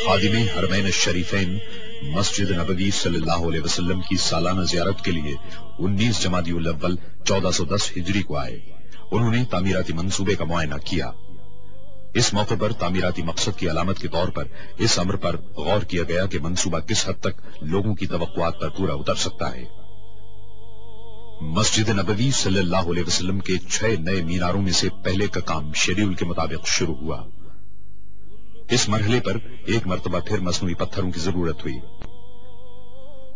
खादिम हरमैन शरीफैन मस्जिद नबवी सल्लल्लाहु अलैहि वसल्लम की सालाना जियारत के लिए 19 जमादिउल अव्वल 1410 हिजरी को आए। उन्होंने तामीराती मंसूबे का मुआयना किया। इस मौके पर तामीराती मकसद की अलामत के तौर पर इस अम्र पर गौर किया गया कि मंसूबा किस हद तक लोगों की तवक्कुआत पर पूरा उतर सकता है। मस्जिद नबवी सल्लल्लाहु अलैहि वसल्लम के 6 नए मीनारों में से पहले का काम शेड्यूल के मुताबिक शुरू हुआ। इस मरहले पर एक मरतबा फिर मसनूई पत्थरों की जरूरत हुई।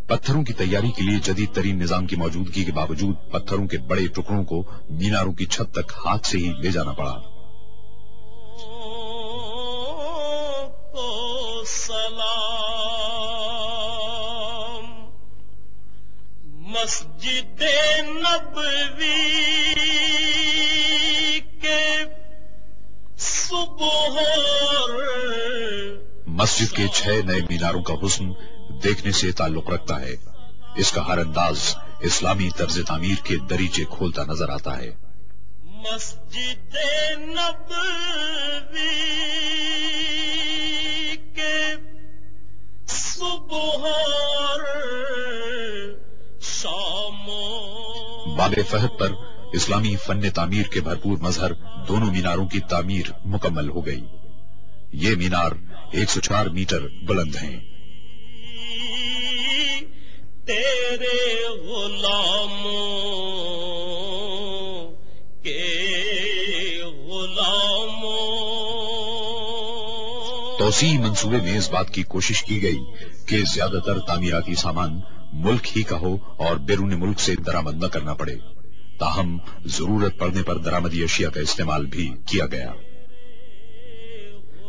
पत्थरों की तैयारी के लिए जदीद तरीन निजाम की मौजूदगी के बावजूद पत्थरों के बड़े टुकड़ों को मीनारों की छत तक हाथ से ही ले जाना पड़ा। मस्जिद नबवी के सुबह मस्जिद के 6 नए मीनारों का हुस्न देखने से ताल्लुक रखता है। इसका हर अंदाज इस्लामी तर्ज तामीर के दरीचे खोलता नजर आता है। मस्जिद नबवी के सुबह बाब फहद पर इस्लामी फन तामीर के भरपूर मजहर दोनों मीनारों की तामीर मुकम्मल हो गई। ये मीनार 104 मीटर बुलंद हैं। तेरे गुलामों के गुलामों। तौसी मंसूबे में इस बात की कोशिश की गई कि ज्यादातर तामीराती सामान मुल्क ही का हो और बैरून मुल्क से दरामद न करना पड़े। ताहम जरूरत पड़ने पर दरामदी अशिया का इस्तेमाल भी किया गया।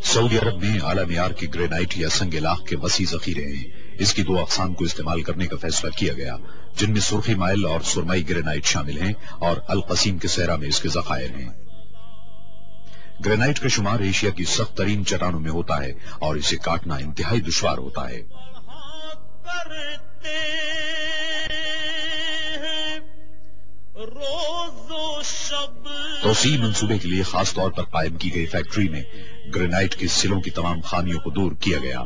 सऊदी अरब में आला मियार की ग्रेनाइट या संगेलाख के वसी जखीरे हैं। इसकी 2 अकसाम को इस्तेमाल करने का फैसला किया गया, जिनमें सुर्खी माइल और सुरमई ग्रेनाइट शामिल हैं और अल कसीम के सहरा में इसके जखायर हैं। ग्रेनाइट का शुमार एशिया की सख्त तरीन चट्टानों में होता है और इसे काटना इंतहाई दुश्वार होता है। तौसी मंसूबे के लिए खास तौर पर कायम की गई फैक्ट्री में ग्रेनाइट के सिलों की तमाम खामियों को दूर किया गया।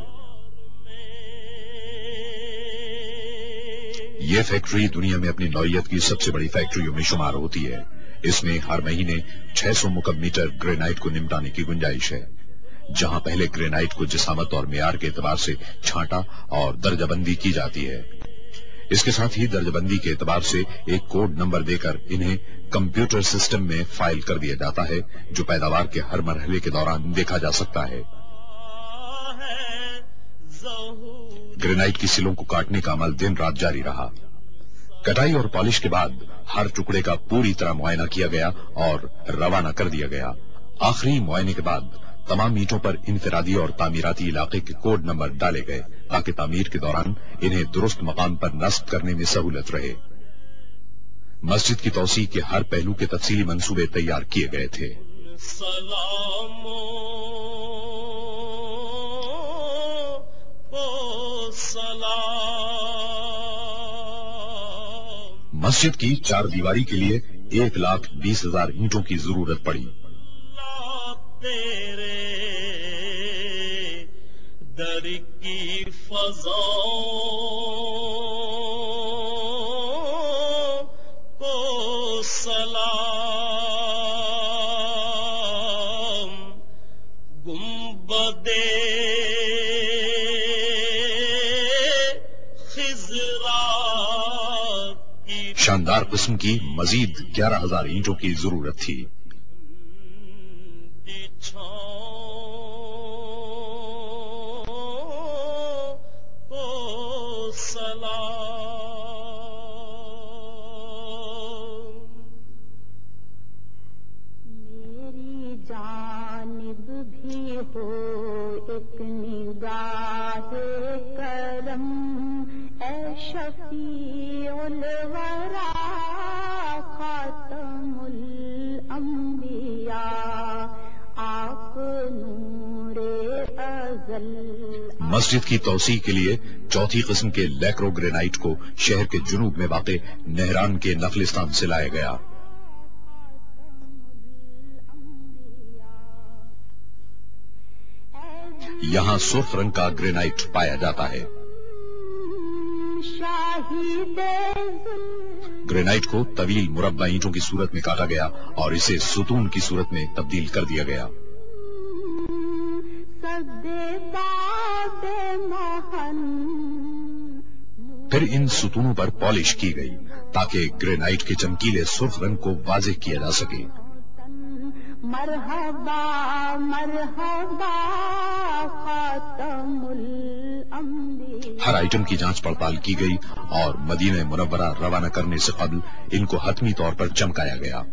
यह फैक्ट्री दुनिया में अपनी नौइयत की सबसे बड़ी फैक्ट्रियों में शुमार होती है। इसमें हर महीने 600 मुकम मीटर ग्रेनाइट को निपटाने की गुंजाइश है। जहां पहले ग्रेनाइट को जिसामत और मेयार के एतबार से छांटा और दर्जाबंदी की जाती है। इसके साथ ही दर्जाबंदी के एतबार से एक कोड नंबर देकर इन्हें कंप्यूटर सिस्टम में फाइल कर दिया जाता है, जो पैदावार के हर मरहले के दौरान देखा जा सकता है। ग्रेनाइट की सिलों को काटने का अमल दिन रात जारी रहा। कटाई और पॉलिश के बाद हर टुकड़े का पूरी तरह मुआयना किया गया और रवाना कर दिया गया। आखिरी मुआयने के बाद तमाम ईंटों पर इनफरादी और तामीराती इलाके के कोड नंबर डाले गए ताकि तामीर के दौरान इन्हें दुरुस्त मकाम पर नस्ब करने में सहूलत रहे। मस्जिद की तौसी के हर पहलू के तफसीली मंसूबे तैयार किए गए थे। मस्जिद की 4 दीवारी के लिए 1,20,000 ईंटों की जरूरत पड़ी। दर की फज़ाओं को सलाम। गुंबदे खिज़रा की शानदार किस्म की मजीद 11,000 ईंटों की जरूरत थी। मस्जिद की तौसी के लिए चौथी किस्म के लैक्रो ग्रेनाइट को शहर के जुनूब में वाक़े नहरान के नखलिस्तान से लाया गया। यहाँ सुर्ख रंग का ग्रेनाइट पाया जाता है। ग्रेनाइट को तवील मुरब्बा ईंटों की सूरत में काटा गया और इसे सुतून की सूरत में तब्दील कर दिया गया। फिर इन सुतूनों पर पॉलिश की गई ताकि ग्रेनाइट के चमकीले सुर्ख रंग को वाज़ेह किया जा सके। मरहबा मरहबा खातमुल अंबिया। हर आइटम की जांच पड़ताल की गई और मदीना मुनव्वरा रवाना करने से कबल इनको हतमी तौर पर चमकाया गया।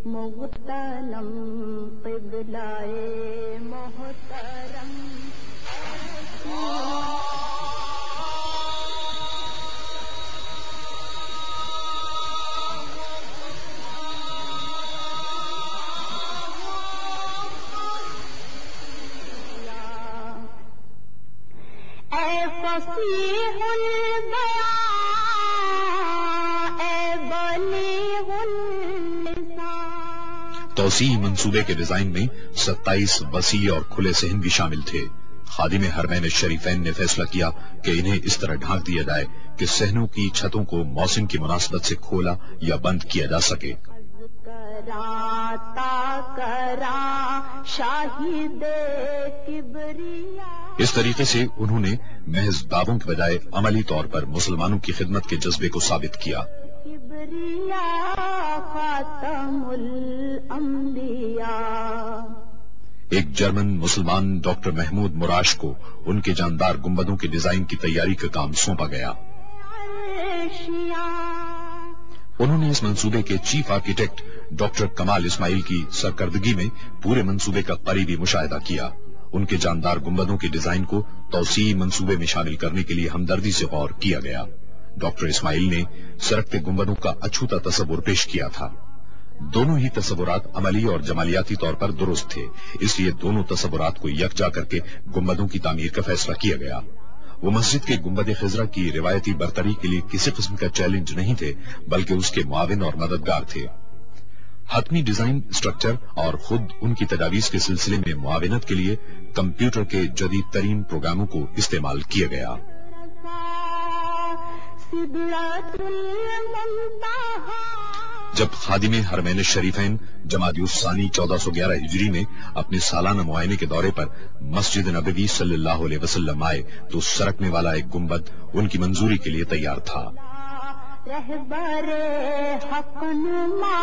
मोहतरम क़िबलाए मोहतरम। ऐ फसीहुल बयां ऐ बलीगुल तौसी मंसूबे के डिजाइन में 27 वसी और खुले सहन भी शामिल थे। खादिम हरमैन शरीफैन ने फैसला किया कि इन्हें इस तरह ढांक दिया जाए कि सहनों की छतों को मौसम की मुनासबत से खोला या बंद किया जा सके। इस तरीके से उन्होंने महज दावों के बजाय अमली तौर पर मुसलमानों की खिदमत के जज्बे को साबित किया। एक जर्मन मुसलमान डॉक्टर महमूद मुराश को उनके जानदार गुंबदों के डिजाइन की तैयारी का काम सौंपा गया। उन्होंने इस मंसूबे के चीफ आर्किटेक्ट डॉक्टर कमाल इस्माइल की सरकर्दगी में पूरे मंसूबे का करीबी मुशाहिदा किया। उनके जानदार गुंबदों के डिजाइन को तौसी मंसूबे में शामिल करने के लिए हमदर्दी से गौर किया गया। डॉक्टर इस्माइल ने सरकते गुंबदों का अछूता तस्वुर पेश किया था। दोनों ही तस्वुरात अमली और जमालियाती तौर पर दुरुस्त थे, इसलिए दोनों तस्वुरात को यकजा करके गुंबदों की तामीर का फैसला किया गया। वो मस्जिद के गुंबद खिजरा की रिवायती बरतरी के लिए किसी किस्म का चैलेंज नहीं थे, बल्कि उसके मुआविन और मददगार थे। हतमी डिजाइन स्ट्रक्चर और खुद उनकी तजावीज के सिलसिले में मुआविनत के लिए कंप्यूटर के जदीद तरीन प्रोग्रामों को इस्तेमाल किया गया। जब खादिमे हरमैन शरीफैन जमादियुस्सानी 1411 हिजरी में अपने सालाना मुआयने के दौरे पर मस्जिद नबवी सल्लल्लाहु अलैहि वसल्लम आए तो सरकने वाला एक गुंबद उनकी मंजूरी के लिए तैयार था। रहबरे हक़नुमा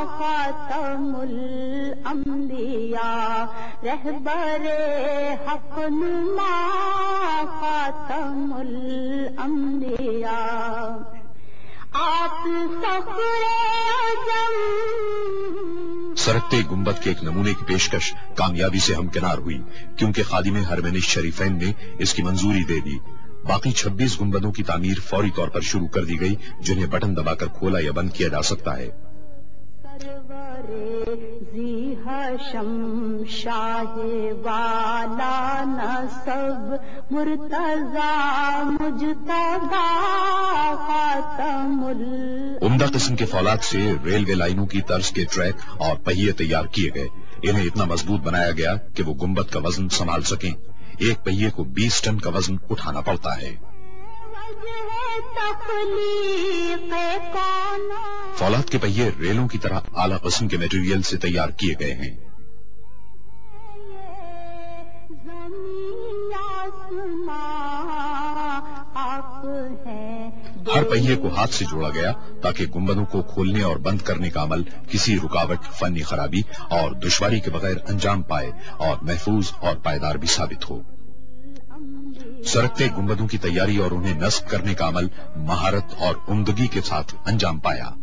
खातमुल अंबिया, रहबरे हक़नुमा खातमुल अंबिया। आप सरकते गुंबद के एक नमूने की पेशकश कामयाबी से हमकिनार हुई, क्योंकि खादिम हरमैन शरीफैन ने इसकी मंजूरी दे दी। बाकी 26 गुंबदों की तामीर फौरी तौर पर शुरू कर दी गई, जिन्हें बटन दबाकर खोला या बंद किया जा सकता है। शाहे वाला नसब मुर्तजा मुजतबा खातमुल। उम्दा किस्म के फौलाद से रेलवे लाइनों की तर्ज के ट्रैक और पहिए तैयार किए गए। इन्हें इतना मजबूत बनाया गया कि वो गुंबद का वजन संभाल सकें। एक पहिए को 20 टन का वजन उठाना पड़ता है। फौलाद के पहिए रेलों की तरह आला किस्म के मटेरियल से तैयार किए गए हैं। हर पहिए को हाथ से जोड़ा गया ताकि गुंबदों को खोलने और बंद करने का अमल किसी रुकावट, फनी खराबी और दुश्वारी के बगैर अंजाम पाए और महफूज और पायदार भी साबित हो। सरकते गुंबदों की तैयारी और उन्हें नस्ब करने का अमल महारत और उम्दगी के साथ अंजाम पाया।